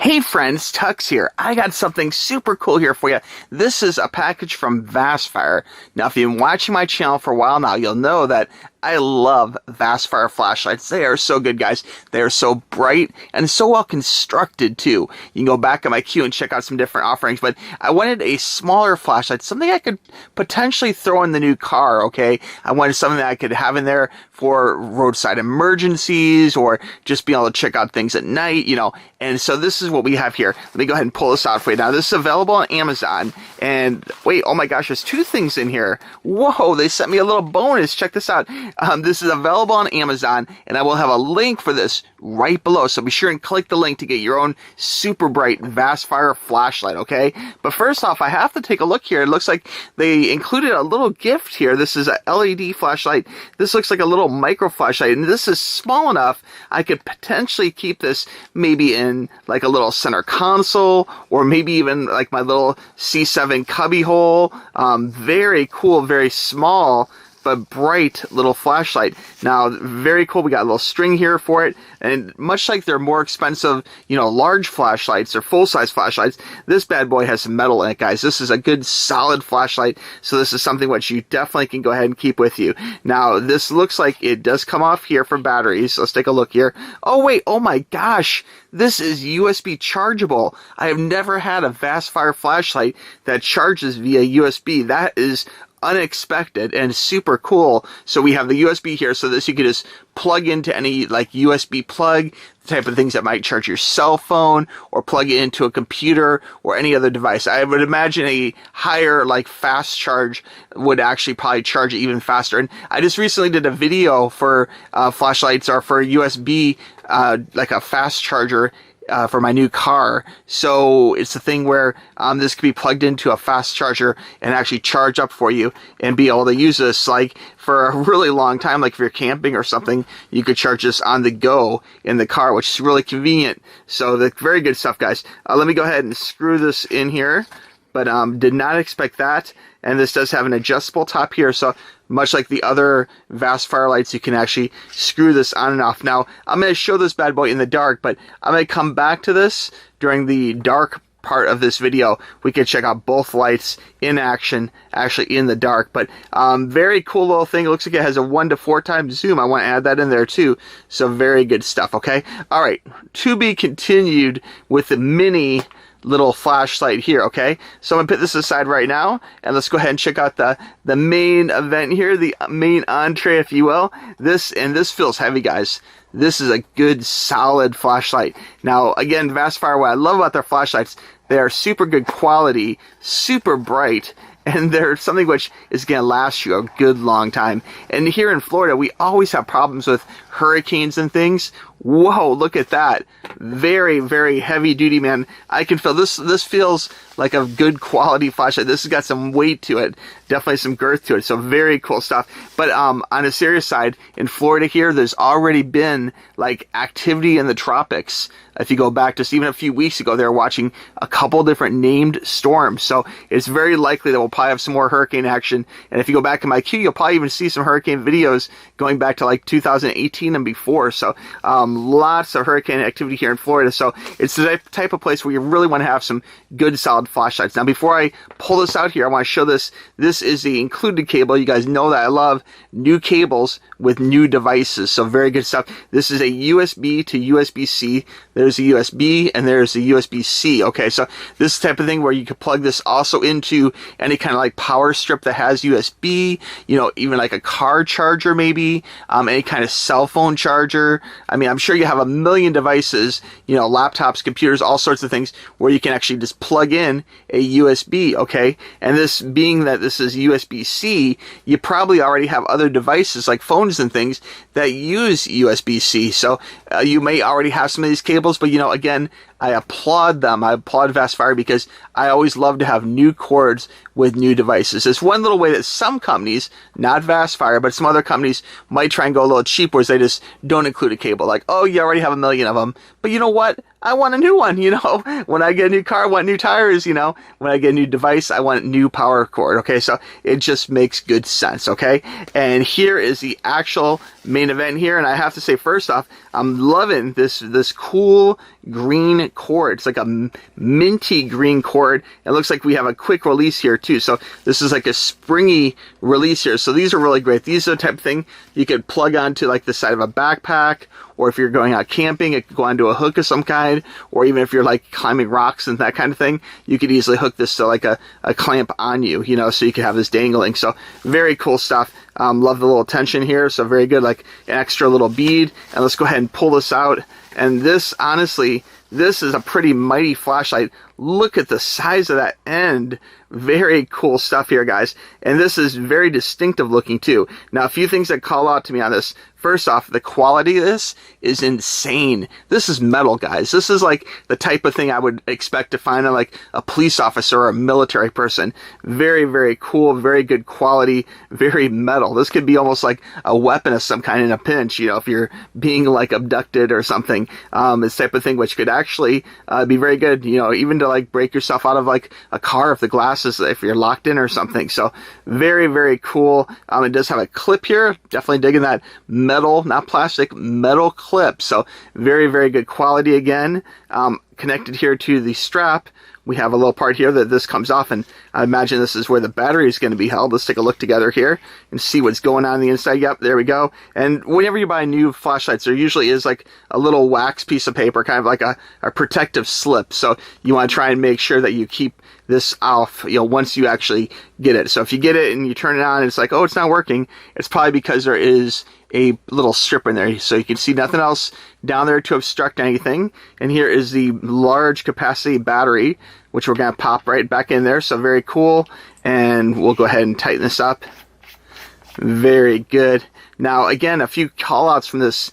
Hey friends, TUXX here. I got something super cool here for you. This is a package from VASTFIFRE. Now, if you've been watching my channel for a while now, you'll know that I love VASTFIFRE flashlights. They are so good, guys. They are so bright and so well constructed, too. You can go back in my queue and check out some different offerings, but I wanted a smaller flashlight, something I could potentially throw in the new car, okay? I wanted something that I could have in there for roadside emergencies or just being able to check out things at night, you know. And so this is what we have here. Let me go ahead and pull this out for you. Now, this is available on Amazon. And wait, oh my gosh, there's two things in here. Whoa, they sent me a little bonus. Check this out. This is available on Amazon, and I will have a link for this right below. So be sure and click the link to get your own super bright VASTFIFRE flashlight, okay? But first off, I have to take a look here. It looks like they included a little gift here. This is a LED flashlight. This looks like a little micro flashlight, and this is small enough I could potentially keep this maybe in like a little center console, or maybe even like my little C7 cubby hole. Very cool, very small but bright little flashlight. Now, very cool. We got a little string here for it, and much like they're more expensive, you know, large flashlights or full-size flashlights, this bad boy has some metal in it, guys. This is a good solid flashlight, so this is something which you definitely can go ahead and keep with you. Now, this looks like it does come off here for batteries. Let's take a look here. Oh wait, oh my gosh, this is USB chargeable. I have never had a VASTFIFRE flashlight that charges via USB. That is unexpected and super cool. So we have the USB here, so this you can just plug into any like USB plug, the type of things that might charge your cell phone, or plug it into a computer or any other device. I would imagine a higher like fast charge would actually probably charge it even faster. And I just recently did a video for flashlights or for USB like a fast charger for my new car. So it's a thing where this could be plugged into a fast charger and actually charge up for you and be able to use this like for a really long time. Like if you're camping or something, you could charge this on the go in the car, which is really convenient. So the very good stuff, guys. Let me go ahead and screw this in here, but did not expect that. And this does have an adjustable top here, so much like the other VASTFIFRE lights, you can actually screw this on and off. Now, I'm going to show this bad boy in the dark, but I'm going to come back to this during the dark part of this video. We can check out both lights in action, actually in the dark. But very cool little thing. It looks like it has a 1 to 4 times zoom. I want to add that in there too. So very good stuff, okay? All right, to be continued with the mini little flashlight here, okay? So I'm gonna put this aside right now, and let's go ahead and check out the main event here, the main entree, if you will. This feels heavy, guys. This is a good, solid flashlight. Now, again, VASTFIFRE, what I love about their flashlights, they are super good quality, super bright, and they're something which is going to last you a good long time. And here in Florida, we always have problems with hurricanes and things. Whoa, look at that. Very, very heavy duty, man. I can feel this. This feels like a good quality flashlight. This has got some weight to it. Definitely some girth to it. So very cool stuff. But on a serious side, in Florida here, there's already been like activity in the tropics. If you go back just even a few weeks ago, they were watching a couple different named storms. So it's very likely that we'll probably have some more hurricane action. And if you go back in my queue, you'll probably even see some hurricane videos going back to like 2018 and before. So lots of hurricane activity here in Florida. So it's the type of place where you really want to have some good solid flashlights. Now, before I pull this out here, I want to show this. This is the included cable. You guys know that I love new cables with new devices. So very good stuff. This is a USB to USB-C. There's a USB and there's a USB-C. Okay, so this type of thing where you could plug this also into any kind of like power strip that has USB, you know, even like a car charger maybe, any kind of cell phone charger. I mean, I'm sure you have a million devices, you know, laptops, computers, all sorts of things where you can actually just plug in a USB, okay? And this being that this is USB-C, you probably already have other devices like phones and things that use USB-C. So you may already have some of these cables, but you know, again, I applaud them. I applaud VASTFIFRE because I always love to have new cords with new devices. It's one little way that some companies, not VASTFIFRE, but some other companies might try and go a little cheap, whereas they just don't include a cable. Like, oh, you already have a million of them. But you know what? I want a new one, you know. When I get a new car, I want new tires, you know. When I get a new device, I want new power cord, okay? So it just makes good sense, okay? And here is the actual main event here, and I have to say, first off, I'm loving this cool green cord. It's like a minty green cord. It looks like we have a quick release here too. So this is like a springy release here. So these are really great. These are the type of thing you could plug onto like the side of a backpack, or if you're going out camping, it could go onto a hook of some kind, or even if you're like climbing rocks and that kind of thing, you could easily hook this to like a clamp on you, you know, so you could have this dangling. So very cool stuff. Love the little tension here. So very good, like an extra little bead. And let's go ahead and pull this out. And this, honestly, this is a pretty mighty flashlight. Look at the size of that end. Very cool stuff here, guys. And this is very distinctive looking too. Now, a few things that call out to me on this. First off, the quality of this is insane. This is metal, guys. This is like the type of thing I would expect to find on like a police officer or a military person. Very, very cool, very good quality, very metal. This could be almost like a weapon of some kind in a pinch, you know, if you're being like abducted or something. This type of thing, which could actually be very good, you know, even to like break yourself out of like a car if the glass is, if you're locked in or something. So very, very cool. It does have a clip here. Definitely digging that metal, not plastic, metal clip. So very, very good quality again. Connected here to the strap, we have a little part here that this comes off, and I imagine this is where the battery is going to be held. Let's take a look together here and see what's going on the inside. Yep, there we go. And whenever you buy new flashlights, there usually is like a little wax piece of paper, kind of like a protective slip. So you want to try and make sure that you keep this off, you know, once you actually get it. So if you get it and you turn it on and it's like, oh, it's not working, it's probably because there is a little strip in there. So you can see nothing else down there to obstruct anything. And here is the large capacity battery, which we're going to pop right back in there. So very cool. And we'll go ahead and tighten this up. Very good. Now, again, a few call-outs from this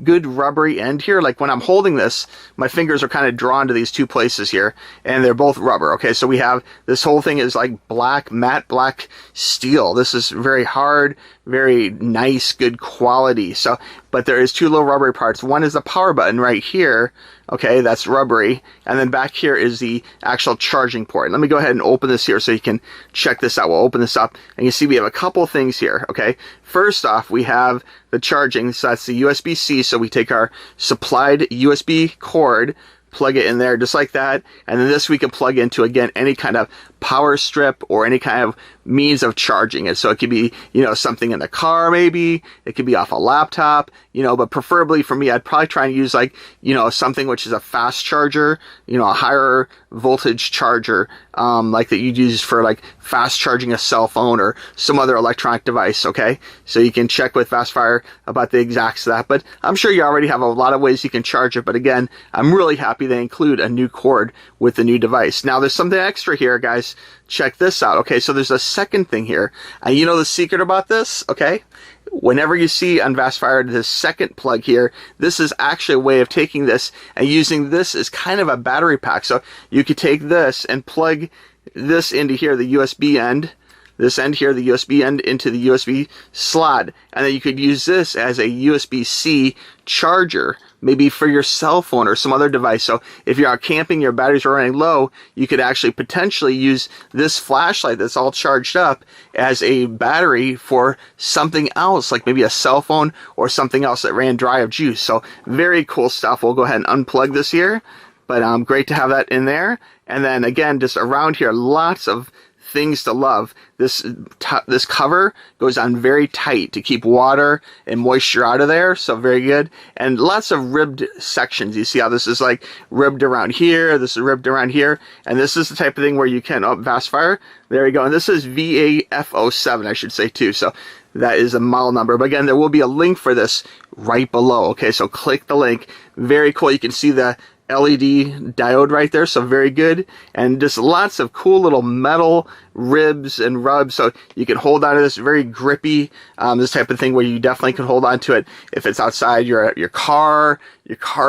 good rubbery end here. Like when I'm holding this, my fingers are kind of drawn to these two places here, and they're both rubber. Okay, so we have this whole thing is like black, matte black steel. This is very hard, very nice, good quality. So, but there is two little rubbery parts. One is the power button right here. Okay, that's rubbery. And then back here is the actual charging port. Let me go ahead and open this here so you can check this out. We'll open this up, and you see we have a couple things here. Okay, first off, we have the charging. So that's the USB-C. So we take our supplied USB cord, plug it in there just like that, and then this we can plug into, again, any kind of power strip or any kind of means of charging it. So it could be, you know, something in the car, maybe it could be off a laptop, you know, but preferably for me, I'd probably try and use like, you know, something which is a fast charger, you know, a higher voltage charger, like that you'd use for like fast charging a cell phone or some other electronic device. Okay, so you can check with VASTFIFRE about the exacts of that, but I'm sure you already have a lot of ways you can charge it. But again, I'm really happy they include a new cord with the new device. Now there's something extra here, guys. Check this out. Okay, so there's a second thing here, and you know the secret about this, okay? Whenever you see on VASTFIFRE this second plug here, this is actually a way of taking this and using this as kind of a battery pack. So you could take this and plug this into here, the USB end, this end here, the USB end, into the USB slot, and then you could use this as a USB-C charger, maybe for your cell phone or some other device. So if you're out camping, your batteries are running low, you could actually potentially use this flashlight that's all charged up as a battery for something else, like maybe a cell phone or something else that ran dry of juice. So very cool stuff. We'll go ahead and unplug this here, but great to have that in there. And then again, just around here, lots of things to love. This cover goes on very tight to keep water and moisture out of there, so very good. And lots of ribbed sections. You see how this is like ribbed around here, this is ribbed around here, and this is the type of thing where you can, oh, VASTFIFRE, there we go. And this is VASTFIFRE, I should say too, so that is a model number. But again, there will be a link for this right below. Okay, so click the link. Very cool. You can see the LED diode right there, so very good. And just lots of cool little metal ribs and rubs, so you can hold on to this, very grippy, this type of thing where you definitely can hold on to it if it's outside your car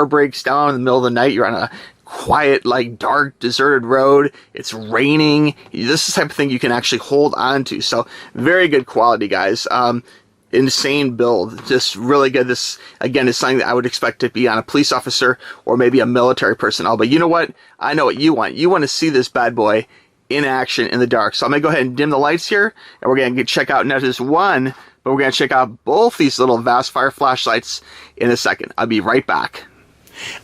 breaks down in the middle of the night, you're on a quiet, like dark, deserted road, it's raining. This is the type of thing you can actually hold on to. So very good quality, guys. insane build, just really good. This again is something that I would expect to be on a police officer or maybe a military personnel. But you know what? I know what you want. You want to see this bad boy in action in the dark. So I'm gonna go ahead and dim the lights here, and we're gonna check out not just one, but we're gonna check out both these little VASTFIFRE flashlights in a second. I'll be right back.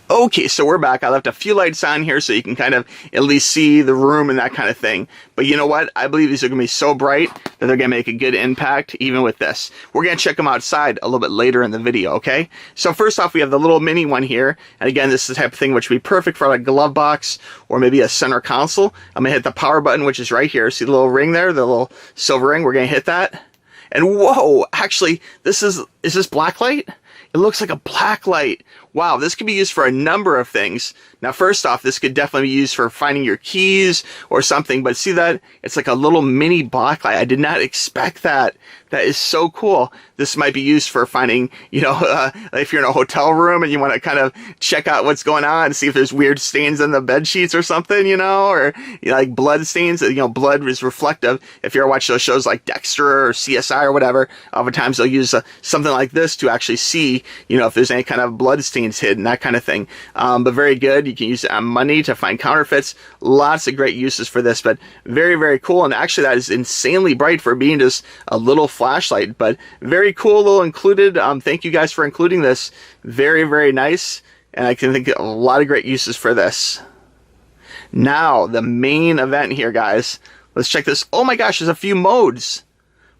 Okay, so we're back. I left a few lights on here so you can kind of at least see the room and that kind of thing. But you know what? I believe these are going to be so bright that they're going to make a good impact even with this. We're going to check them outside a little bit later in the video, okay? So first off, we have the little mini one here. And again, this is the type of thing which would be perfect for like a glove box or maybe a center console. I'm going to hit the power button, which is right here. See the little ring there, the little silver ring? We're going to hit that. And whoa, actually, is this black light? It looks like a black light. Wow, this could be used for a number of things. Now, first off, this could definitely be used for finding your keys or something, but see that? It's like a little mini black light. I did not expect that. That is so cool. This might be used for finding, you know, if you're in a hotel room and you want to kind of check out what's going on, see if there's weird stains on the bed sheets or something, you know, or you know, like blood stains. You know, blood is reflective. If you ever watch those shows like Dexter or CSI or whatever, oftentimes they'll use something like this to actually see, you know, if there's any kind of blood stains hidden, that kind of thing. But very good. You can use it on money to find counterfeits. Lots of great uses for this, but very, very cool. And actually that is insanely bright for being just a little flashlight, but very cool little included. Thank you guys for including this. Very, very nice. And I can think of a lot of great uses for this. Now, the main event here, guys. Let's check this. Oh my gosh, there's a few modes.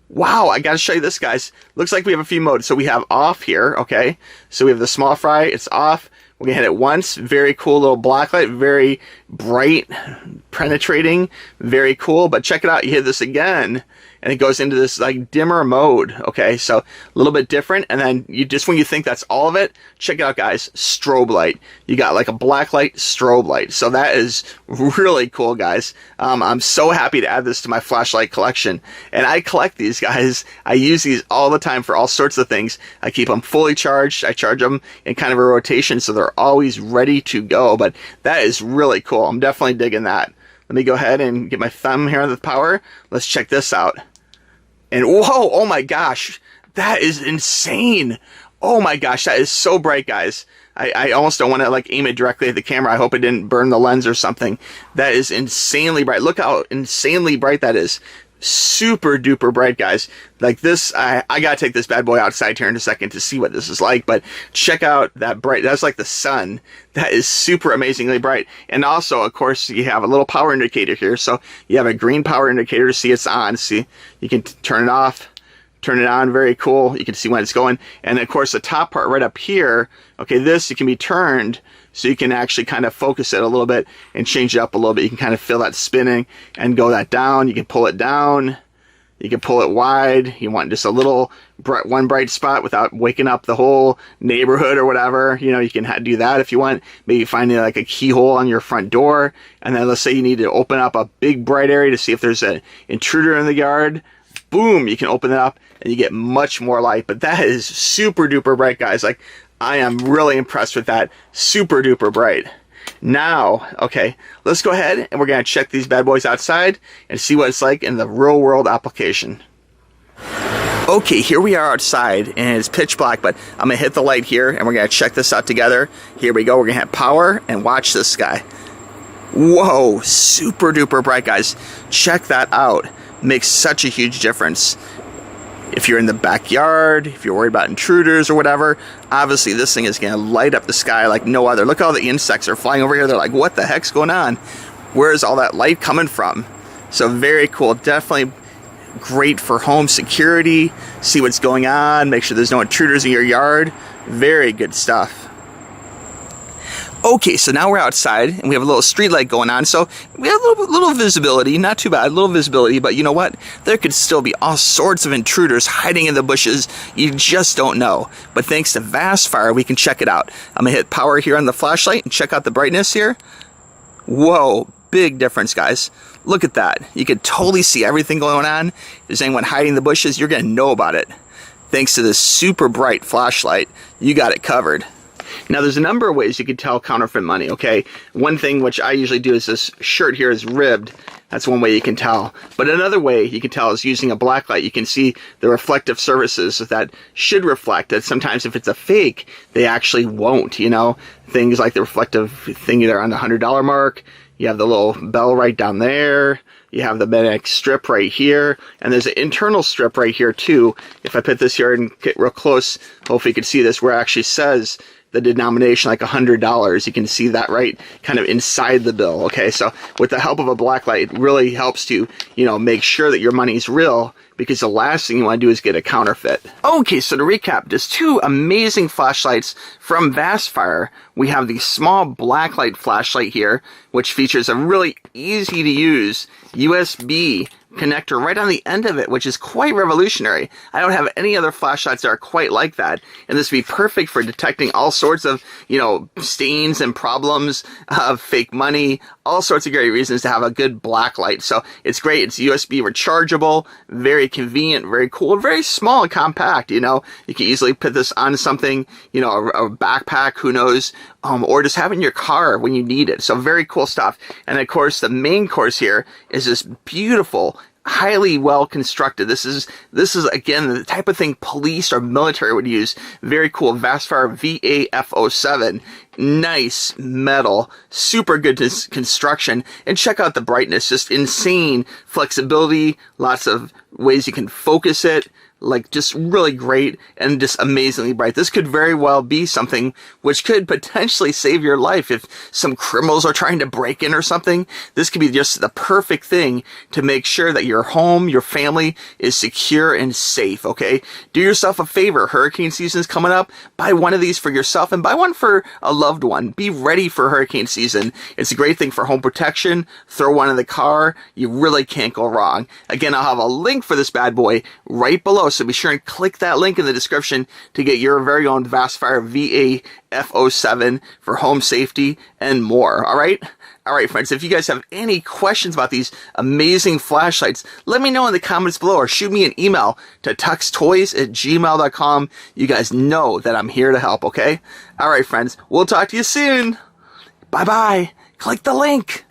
Wow, I gotta show you this, guys. Looks like we have a few modes. So we have off here, okay? So we have the small fry, it's off. We're gonna hit it once. Very cool little black light, very bright, penetrating, very cool. But check it out, you hit this again, and it goes into this like dimmer mode, okay? So a little bit different, and then you just when you think that's all of it, check it out, guys, strobe light. You got like a black light strobe light. So that is really cool, guys. I'm so happy to add this to my flashlight collection, and I collect these, guys. I use these all the time for all sorts of things. I keep them fully charged. I charge them in kind of a rotation, so they're always ready to go. But that is really cool. I'm definitely digging that. Let me go ahead and get my thumb here on the power. Let's check this out. And whoa, oh my gosh, that is insane. Oh my gosh, that is so bright, guys. I almost don't want to like aim it directly at the camera. I hope it didn't burn the lens or something. That is insanely bright. Look how insanely bright that is. Super duper bright, guys. Like this, I gotta take this bad boy outside here in a second to see what this is like, but check out that bright. That's like the sun. That is super amazingly bright. And also, of course, you have a little power indicator here. So you have a green power indicator to see it's on. See, you can turn it off, turn it on. Very cool. You can see when it's going. And of course, the top part right up here, okay, this, it can be turned so you can actually kind of focus it a little bit and change it up a little bit. You can kind of feel that spinning and go that down. You can pull it down. You can pull it wide. You want just a little one bright spot without waking up the whole neighborhood or whatever. You know, you can do that if you want. Maybe finding like a keyhole on your front door. And then let's say you need to open up a big bright area to see if there's an intruder in the yard. Boom, you can open it up and you get much more light. But that is super duper bright, guys. Like, I am really impressed with that. Super duper bright. Now, okay, let's go ahead and we're going to check these bad boys outside and see what it's like in the real world application. Okay, here we are outside and it's pitch black, but I'm going to hit the light here and we're going to check this out together. Here we go. We're going to hit power and watch this guy. Whoa, super duper bright, guys. Check that out. Makes such a huge difference. If you're in the backyard, if you're worried about intruders or whatever, obviously this thing is going to light up the sky like no other. Look, all the insects are flying over here. They're like, what the heck's going on? Where's all that light coming from? So very cool. Definitely great for home security. See what's going on. Make sure there's no intruders in your yard. Very good stuff. Okay, so now we're outside and we have a little street light going on, so we have a little visibility, not too bad, a little visibility, but you know what? There could still be all sorts of intruders hiding in the bushes. You just don't know. But thanks to VASTFIFRE, we can check it out. I'm gonna hit power here on the flashlight and check out the brightness here. Whoa, big difference, guys. Look at that. You can totally see everything going on. If there's anyone hiding in the bushes, you're gonna know about it. Thanks to this super bright flashlight, you got it covered. Now, there's a number of ways you can tell counterfeit money, okay? One thing which I usually do is this shirt here is ribbed. That's one way you can tell. But another way you can tell is using a black light. You can see the reflective surfaces that should reflect. That sometimes if it's a fake, they actually won't, you know? Things like the reflective thing there on the $100 mark. You have the little bell right down there. You have the magnetic strip right here. And there's an internal strip right here too. If I put this here and get real close, hopefully you can see this, where it actually says the denomination, like $100. You can see that right kind of inside the bill. Okay, so with the help of a black light, it really helps to, you know, make sure that your money's real, because the last thing you want to do is get a counterfeit. Okay, so to recap, there's two amazing flashlights from VASTFIFRE. We have the small black light flashlight here, which features a really easy to use USB connector right on the end of it, which is quite revolutionary. I don't have any other flashlights that are quite like that, and this would be perfect for detecting all sorts of, you know, stains and problems of fake money, all sorts of great reasons to have a good black light. So it's great. It's USB rechargeable, very convenient, very cool, very small and compact. You know, you can easily put this on something, you know, a backpack, who knows, or just have it in your car when you need it. So very cool stuff. And of course, the main course here is this beautiful, highly well constructed. This is again the type of thing police or military would use. Very cool. VASTFIFRE VAF07. Nice metal, super good construction, and check out the brightness. Just insane flexibility. Lots of ways you can focus it. Like, just really great and just amazingly bright. This could very well be something which could potentially save your life if some criminals are trying to break in or something. This could be just the perfect thing to make sure that your home, your family is secure and safe, okay? Do yourself a favor. Hurricane season is coming up. Buy one of these for yourself and buy one for a loved one. Be ready for hurricane season. It's a great thing for home protection. Throw one in the car. You really can't go wrong. Again, I'll have a link for this bad boy right below, so be sure and click that link in the description to get your very own VASTFIFRE VAF07 for home safety and more. All right? All right, friends, if you guys have any questions about these amazing flashlights, let me know in the comments below, or shoot me an email to tuxtoys@gmail.com. You guys know that I'm here to help, okay? All right, friends, we'll talk to you soon. Bye-bye. Click the link.